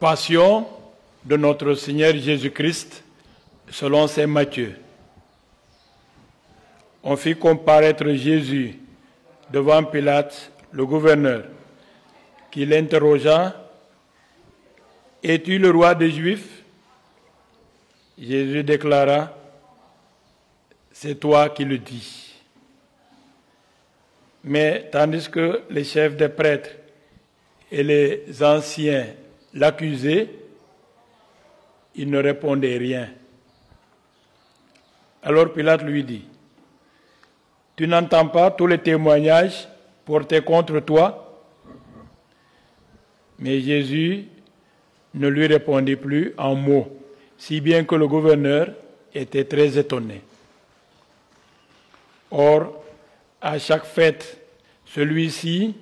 Passion de notre Seigneur Jésus-Christ selon saint Matthieu. On fit comparaître Jésus devant Pilate, le gouverneur, qui l'interrogea: « Es-tu le roi des Juifs ?» Jésus déclara: « C'est toi qui le dis. » Mais tandis que les chefs des prêtres et les anciens l'accusaient, il ne répondait rien. Alors Pilate lui dit: « Tu n'entends pas tous les témoignages portés contre toi ?» Mais Jésus ne lui répondit plus en mots, si bien que le gouverneur était très étonné. Or, à chaque fête, celui-ci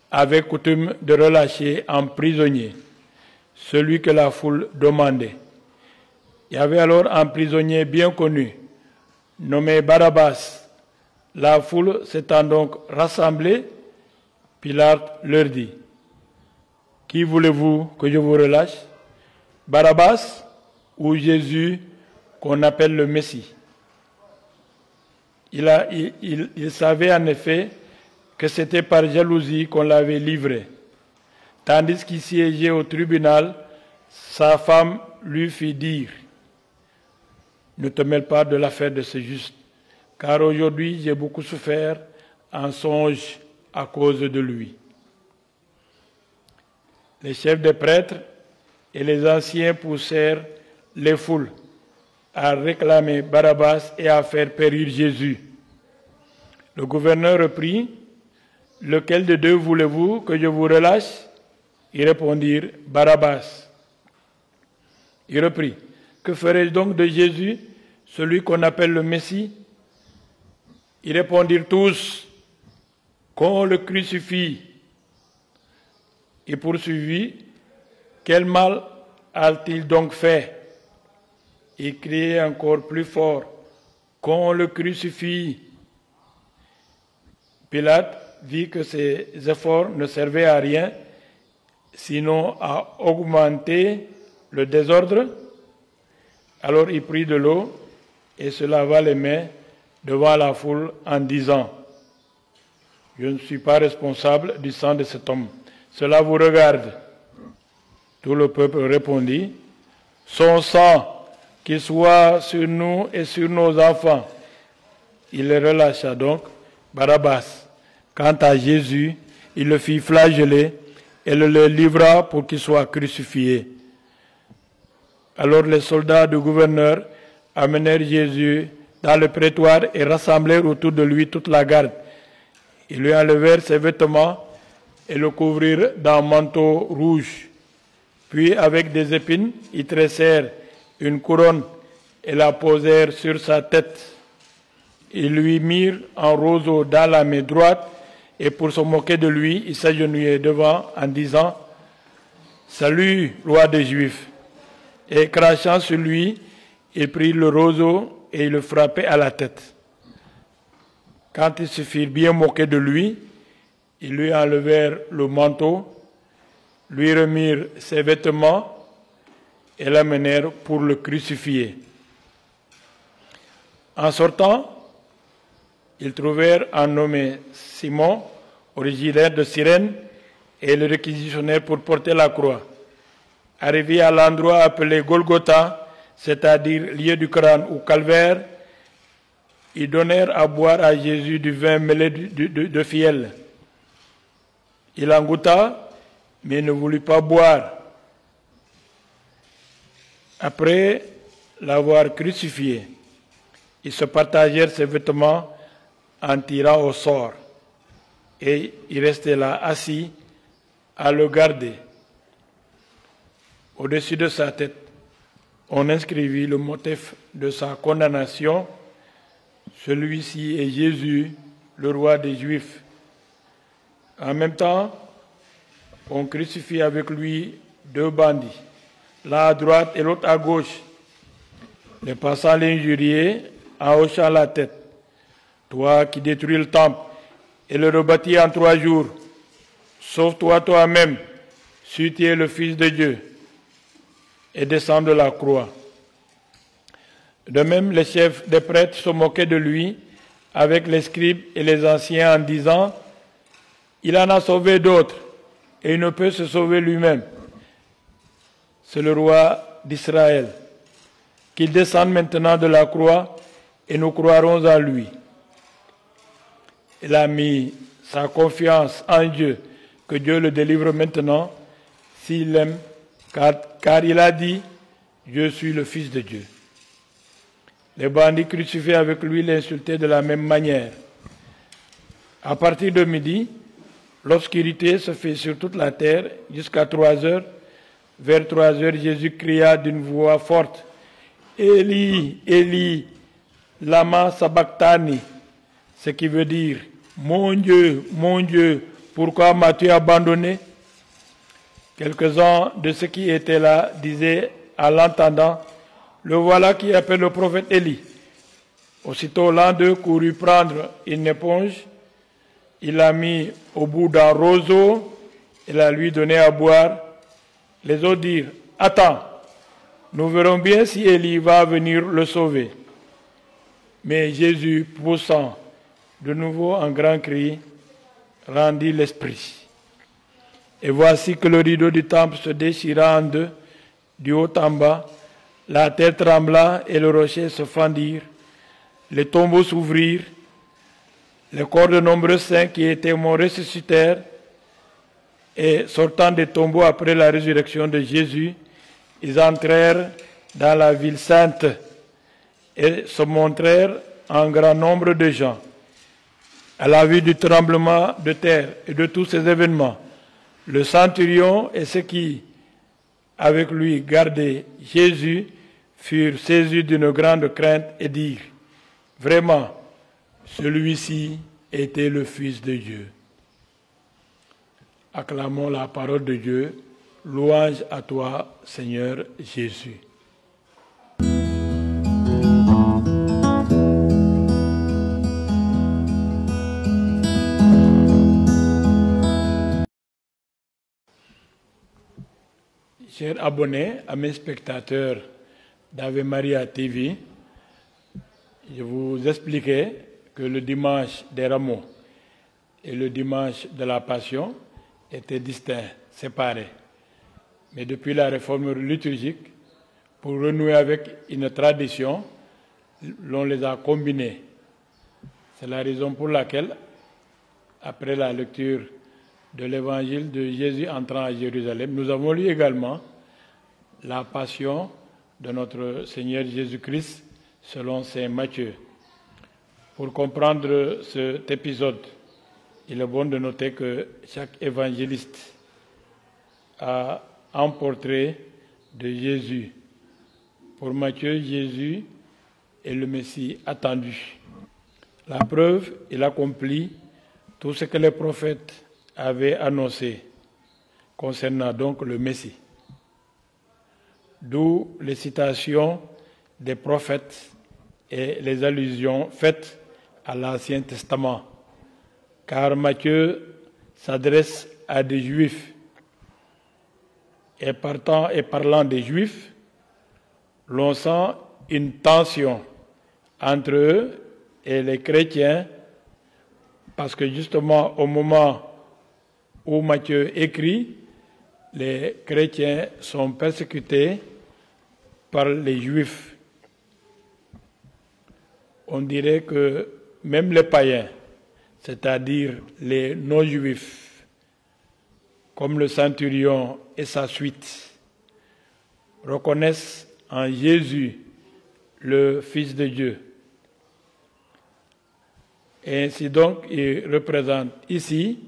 avait coutume de relâcher en prisonnier celui que la foule demandait. Il y avait alors un prisonnier bien connu, nommé Barabbas. La foule s'étant donc rassemblée, Pilate leur dit: « Qui voulez-vous que je vous relâche, Barabbas ou Jésus qu'on appelle le Messie ?» Il savait en effet que c'était par jalousie qu'on l'avait livré. Tandis qu'il siégeait au tribunal, sa femme lui fit dire: « Ne te mêle pas de l'affaire de ce juste, car aujourd'hui j'ai beaucoup souffert en songe à cause de lui. » Les chefs des prêtres et les anciens poussèrent les foules à réclamer Barabbas et à faire périr Jésus. Le gouverneur reprit: « Lequel de deux voulez-vous que je vous relâche ?» Ils répondirent: « Barabbas. » Il reprit: « Que ferai-je donc de Jésus, celui qu'on appelle le Messie ?» Ils répondirent tous: « Qu'on le crucifie. » Il poursuivit: « Quel mal a-t-il donc fait ?» Il criait encore plus fort: « Qu'on le crucifie. » Pilate vit que ses efforts ne servaient à rien, sinon à augmenter le désordre. Alors il prit de l'eau et se lava les mains devant la foule en disant: « Je ne suis pas responsable du sang de cet homme. Cela vous regarde. » Tout le peuple répondit: « Son sang, qu'il soit sur nous et sur nos enfants. » Il relâcha donc Barabbas. Quant à Jésus, il le fit flageller et le livra pour qu'il soit crucifié. Alors les soldats du gouverneur amenèrent Jésus dans le prétoire et rassemblèrent autour de lui toute la garde. Ils lui enlevèrent ses vêtements et le couvrirent d'un manteau rouge. Puis avec des épines, ils tressèrent une couronne et la posèrent sur sa tête. Ils lui mirent un roseau dans la main droite et pour se moquer de lui, ils s'agenouillaient devant en disant: « Salut, roi des Juifs !» Et crachant sur lui, il prit le roseau et il le frappait à la tête. Quand ils se firent bien moquer de lui, ils lui enlevèrent le manteau, lui remirent ses vêtements et l'amenèrent pour le crucifier. En sortant, ils trouvèrent un nommé Simon, originaire de Cyrène, et le réquisitionnèrent pour porter la croix. Arrivés à l'endroit appelé Golgotha, c'est-à-dire lieu du crâne ou calvaire, ils donnèrent à boire à Jésus du vin mêlé de fiel. Il en goûta, mais ne voulut pas boire. Après l'avoir crucifié, ils se partagèrent ses vêtements en tirant au sort, et il restait là assis à le garder. Au-dessus de sa tête, on inscrivit le motif de sa condamnation: celui-ci est Jésus, le roi des Juifs. En même temps, on crucifie avec lui deux bandits, l'un à droite et l'autre à gauche. Les passants l'injuriaient en hochant la tête: « Toi qui détruis le temple et le rebâtis en 3 jours, sauve-toi toi-même, si tu es le Fils de Dieu. » et descend de la croix. De même, les chefs des prêtres se moquaient de lui avec les scribes et les anciens en disant « Il en a sauvé d'autres et il ne peut se sauver lui-même. C'est le roi d'Israël. Qu'il descende maintenant de la croix et nous croirons en lui. » Il a mis sa confiance en Dieu, que Dieu le délivre maintenant s'il l'aime, car il a dit « Je suis le Fils de Dieu ». Les bandits crucifiés avec lui l'insultaient de la même manière. À partir de midi, l'obscurité se fait sur toute la terre jusqu'à 3 heures. Vers 3 heures, Jésus cria d'une voix forte « Eli, Eli, lama sabachthani », ce qui veut dire « Mon Dieu, pourquoi m'as-tu abandonné ?» Quelques-uns de ceux qui étaient là disaient à l'entendant « Le voilà qui appelle le prophète Élie ». Aussitôt l'un d'eux courut prendre une éponge, il l'a mis au bout d'un roseau et la lui donné à boire. Les autres dirent « Attends, nous verrons bien si Élie va venir le sauver. » Mais Jésus, poussant de nouveau un grand cri, rendit l'esprit. Et voici que le rideau du temple se déchira en deux, du haut en bas. La terre trembla et le rocher se fendirent. Les tombeaux s'ouvrirent. Les corps de nombreux saints qui étaient morts ressuscitèrent. Et sortant des tombeaux après la résurrection de Jésus, ils entrèrent dans la ville sainte et se montrèrent un grand nombre de gens. À la vue du tremblement de terre et de tous ces événements, le centurion et ceux qui, avec lui, gardaient Jésus, furent saisis d'une grande crainte et dirent « Vraiment, celui-ci était le Fils de Dieu. » Acclamons la parole de Dieu. Louange à toi, Seigneur Jésus. Chers abonnés, amis spectateurs d'Ave Maria TV, je vous expliquais que le dimanche des Rameaux et le dimanche de la Passion étaient distincts, séparés. Mais depuis la réforme liturgique, pour renouer avec une tradition, l'on les a combinés. C'est la raison pour laquelle, après la lecture de l'évangile de Jésus entrant à Jérusalem, nous avons lu également la passion de notre Seigneur Jésus-Christ selon saint Matthieu. Pour comprendre cet épisode, il est bon de noter que chaque évangéliste a un portrait de Jésus. Pour Matthieu, Jésus est le Messie attendu. La preuve, il accomplit tout ce que les prophètes avaient annoncé concernant donc le Messie. D'où les citations des prophètes et les allusions faites à l'Ancien Testament. Car Matthieu s'adresse à des Juifs. Et parlant des Juifs, l'on sent une tension entre eux et les chrétiens, parce que justement au moment où Matthieu écrit, les chrétiens sont persécutés par les Juifs. On dirait que même les païens, c'est-à-dire les non-juifs, comme le centurion et sa suite, reconnaissent en Jésus le Fils de Dieu. Et ainsi donc, il représente ici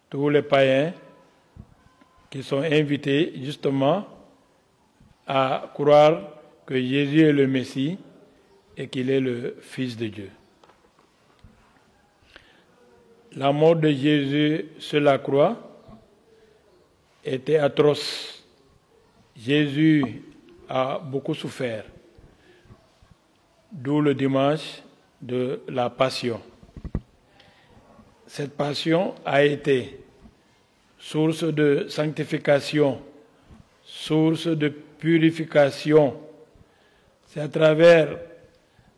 tous les païens qui sont invités justement à croire que Jésus est le Messie et qu'il est le Fils de Dieu. La mort de Jésus sur la croix était atroce. Jésus a beaucoup souffert, d'où le dimanche de la Passion. Cette Passion a été source de sanctification, source de purification. C'est à travers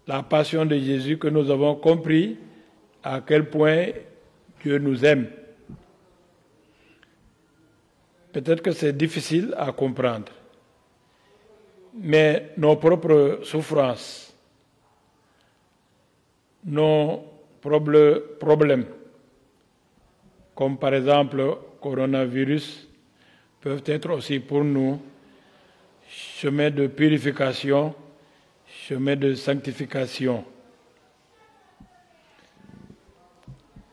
la passion de Jésus que nous avons compris à quel point Dieu nous aime. Peut-être que c'est difficile à comprendre, mais nos propres souffrances, nos problèmes, comme par exemple le coronavirus, peuvent être aussi pour nous chemin de purification, chemin de sanctification.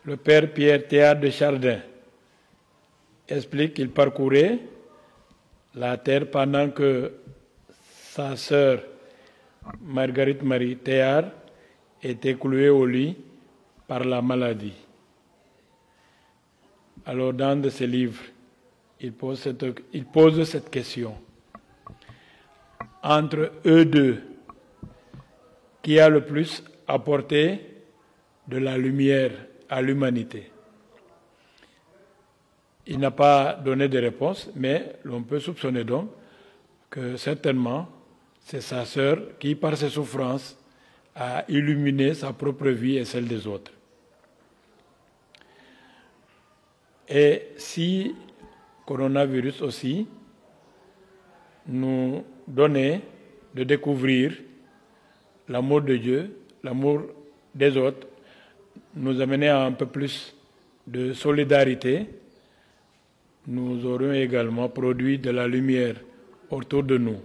Le père Pierre Théard de Chardin explique qu'il parcourait la terre pendant que sa sœur Marguerite Marie Théard était clouée au lit par la maladie. Alors dans de ses livres, il pose cette question. Entre eux deux, qui a le plus apporté de la lumière à l'humanité? Il n'a pas donné de réponse, mais l'on peut soupçonner donc que certainement c'est sa sœur qui, par ses souffrances, a illuminé sa propre vie et celle des autres. Et si coronavirus aussi nous donnait de découvrir l'amour de Dieu, l'amour des autres, nous amener à un peu plus de solidarité, nous aurions également produit de la lumière autour de nous.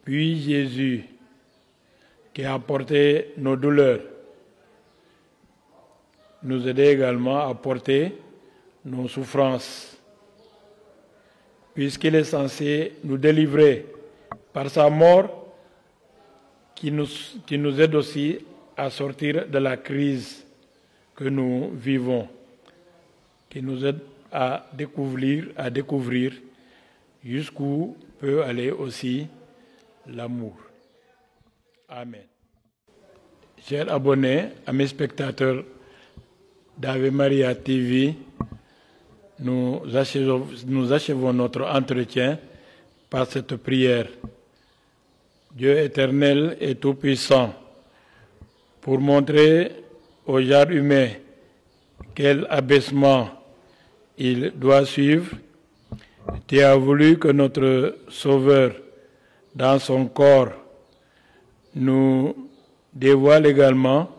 Puis Jésus, qui a porté nos douleurs, nous aider également à porter nos souffrances, puisqu'il est censé nous délivrer par sa mort, qui nous aide aussi à sortir de la crise que nous vivons, qui nous aide à découvrir jusqu'où peut aller aussi l'amour. Amen. Chers abonnés, amis spectateurs d'Ave Maria TV, nous achevons notre entretien par cette prière. Dieu éternel et tout-puissant, pour montrer au genre humain quel abaissement il doit suivre, tu as voulu que notre Sauveur, dans son corps, nous dévoile également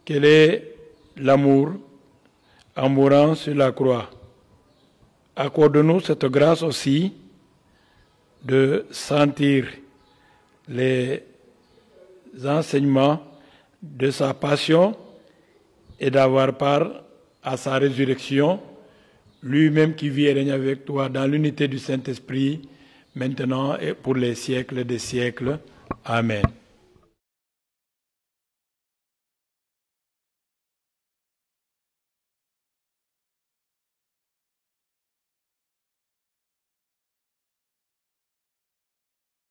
quel est l'amour en mourant sur la croix. Accorde-nous cette grâce aussi de sentir les enseignements de sa passion et d'avoir part à sa résurrection, lui-même qui vit et règne avec toi dans l'unité du Saint-Esprit, maintenant et pour les siècles des siècles. Amen.